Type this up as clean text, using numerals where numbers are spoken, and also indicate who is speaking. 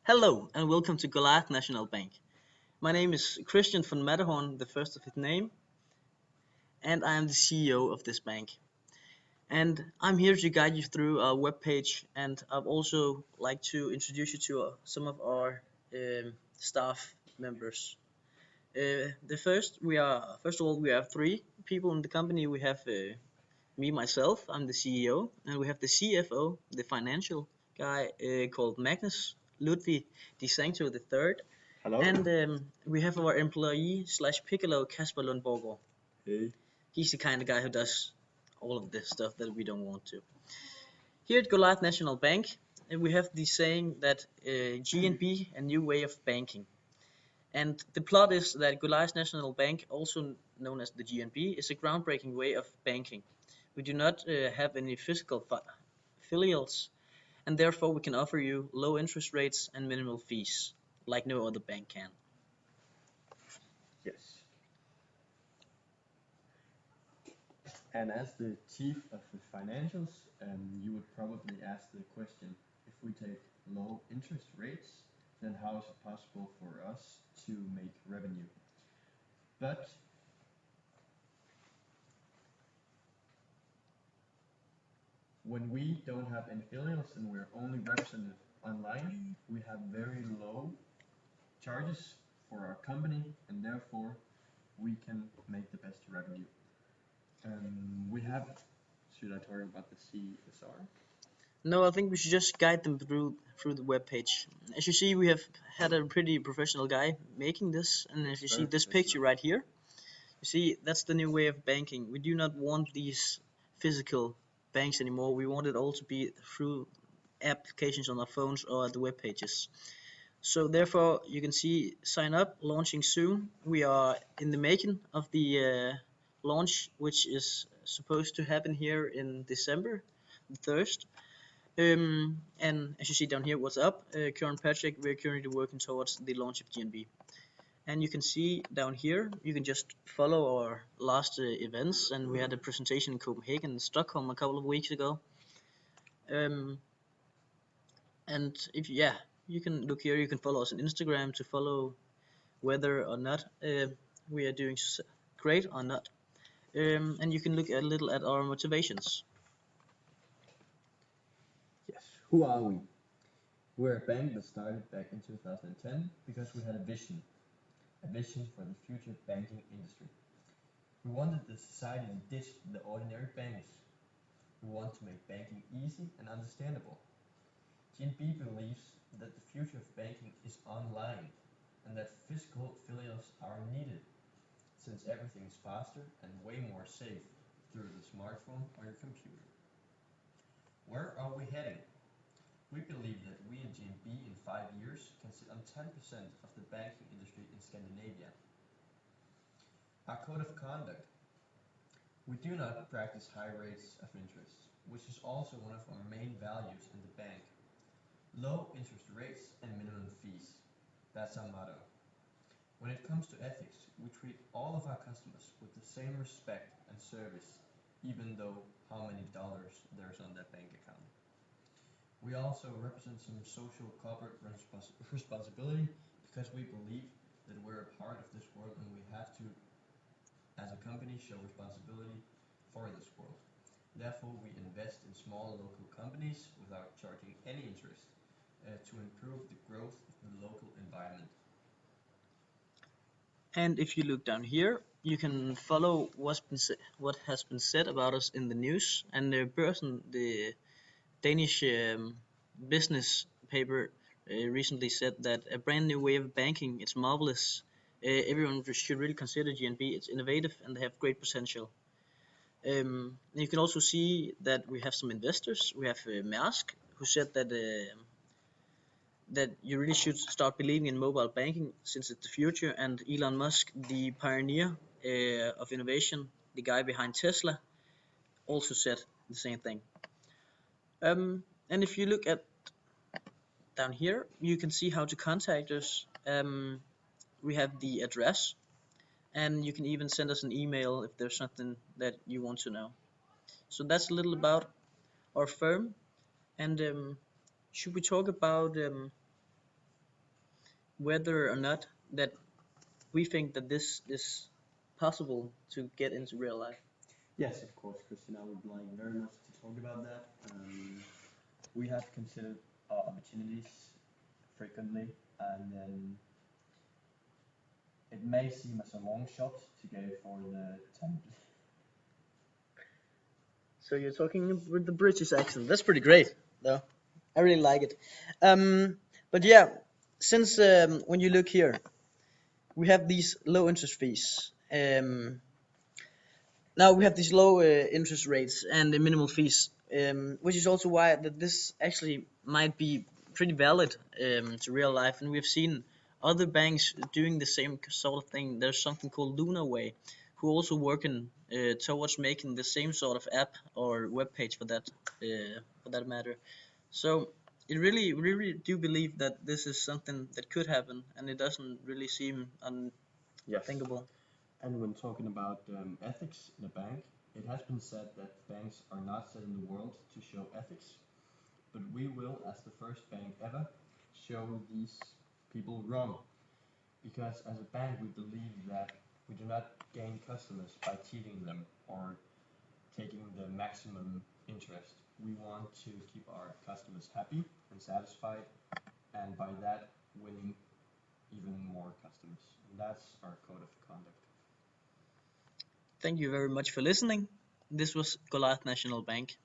Speaker 1: Hello and welcome to Goliath National Bank. My name is Christian von Matterhorn, the first of his name, and I am the CEO of this bank. And I'm here to guide you through our webpage, and I'd also like to introduce you to some of our staff members. First of all, we have three people in the company. We have me, myself, I'm the CEO, and we have the CFO, the financial guy called Magnus Ludwig Di Sancto the third.
Speaker 2: Hello.
Speaker 1: And we have our employee slash Piccolo Kasper Lundborgård.
Speaker 2: Hey.
Speaker 1: He's the kind of guy who does all of this stuff that we don't want to. Here at Goliath National Bank, we have the saying that GNB, a new way of banking. And the plot is that Goliath National Bank, also known as the GNB, is a groundbreaking way of banking. We do not have any physical filials, and therefore we can offer you low interest rates and minimal fees, like no other bank can.
Speaker 2: Yes. And as the chief of the financials, you would probably ask the question, if we take low interest rates, then how is it possible for us to make revenue? But when we don't have any filials and we're only represented online, we have very low charges for our company, and therefore we can make the best revenue. We have, should I talk about the CSR?
Speaker 1: No, I think we should just guide them through the web page. As you see, we have had a pretty professional guy making this, and as you see this picture right here, you see that's the new way of banking. We do not want these physical banks anymore. We want it all to be through applications on our phones or at the web pages. So therefore, you can see sign up, launching soon. We are in the making of the launch, which is supposed to happen here in December the 1st. And as you see down here, what's up? Current project, we're currently working towards the launch of GNB. And you can see down here, you can just follow our last events, and we had a presentation in Copenhagen and Stockholm a couple of weeks ago. And if you can look here, you can follow us on Instagram to follow whether or not we are doing great or not. And you can look a little at our motivations.
Speaker 2: Yes, who are we? We're a bank that started back in 2010 because we had a vision for the future banking industry. We wanted the society to ditch the ordinary banks. We want to make banking easy and understandable. GNB believes that the future of banking is online and that physical filials are needed, since everything is faster and way more safe through the smartphone or your computer. Where are we heading? We believe that we in GNB in 5 years can sit on 10% of the banking industry in Scandinavia. Our code of conduct. We do not practice high rates of interest, which is also one of our main values in the bank. Low interest rates and minimum fees. That's our motto. When it comes to ethics, we treat all of our customers with the same respect and service, even though how many dollars there's on that bank account. We also represent some social corporate responsibility because we believe that we're a part of this world and we have to, as a company, show responsibility for this world. Therefore, we invest in small local companies without charging any interest to improve the growth of the local environment.
Speaker 1: And if you look down here, you can follow what has been said about us in the news. And the Danish business paper recently said that a brand new way of banking, it's marvelous. Everyone should really consider GNB. It's innovative and they have great potential. You can also see that we have some investors. We have Maersk, who said that you really should start believing in mobile banking since it's the future, and Elon Musk, the pioneer of innovation, the guy behind Tesla, also said the same thing. And if you look at down here, you can see how to contact us. We have the address, and you can even send us an email if there's something that you want to know. So that's a little about our firm. And should we talk about whether or not that we think that this is possible to get into real life.
Speaker 2: Yes, of course, Christian. I would like very much to talk about that. We have considered our opportunities frequently, and it may seem as a long shot to go for the 10.
Speaker 1: So you're talking with the British accent. That's pretty great, though. I really like it. But yeah, since when you look here, we have these low interest fees. Now we have these low interest rates and the minimal fees, which is also why that this actually might be pretty valid to real life. And we've seen other banks doing the same sort of thing. There's something called Luna Way, who also working towards making the same sort of app or web page for that matter. So it really, really do believe that this is something that could happen, and it doesn't really seem
Speaker 2: Yes.
Speaker 1: unthinkable.
Speaker 2: And when talking about ethics in a bank, it has been said that banks are not set in the world to show ethics, but we will, as the first bank ever, show these people wrong. Because as a bank, we believe that we do not gain customers by cheating them or taking the maximum interest. We want to keep our customers happy and satisfied, and by that, winning even more customers. And that's our code of conduct.
Speaker 1: Thank you very much for listening. This was Goliath National Bank.